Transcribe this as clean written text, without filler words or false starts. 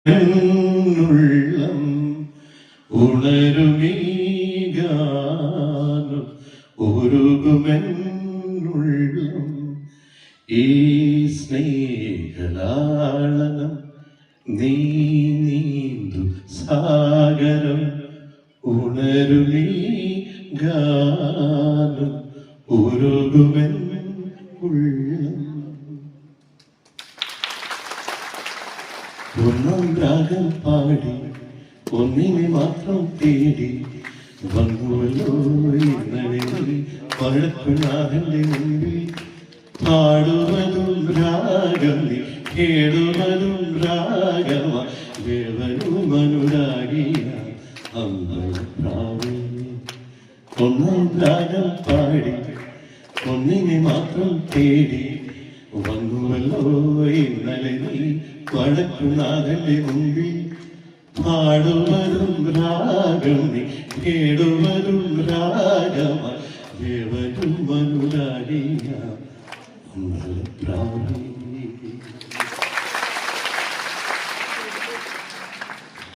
ഉള്ളം ഉണരുമീ ഗാനം ഉരുകുമെന്നുള്ളം ഈ സ്നേഹലാളനം നീ നീന്തു സാഗരം ഉണരുമീ ഗാനം ഉരുകുമെന്നുള്ളം. ഒന്നാം രാഗം പാടി ഒന്നിനെ മാത്രം തേടി വന്നുവല്ലോ ഇന്നലെ പഴക്കുനാഥന്റെ മുമ്പിൽ. പാടുവതും രാഗം നീ കേടുവതും രാഗമ ദേവനും അനുരാഗിയ അമ്പലപ്രാവേ. ഒന്നാം രാഗം പാടി ഒന്നിനെ മാത്രം തേടി വന്നുവല്ലോ ഇന്നലെ നീ വടക്കുനാഥന്റെ മുമ്പിൽ. പാടുവതും രാഗം നീ കേടുവതും രാഗമ ദേവനും അനുരാഗിയ അമ്പലപ്രാവേ.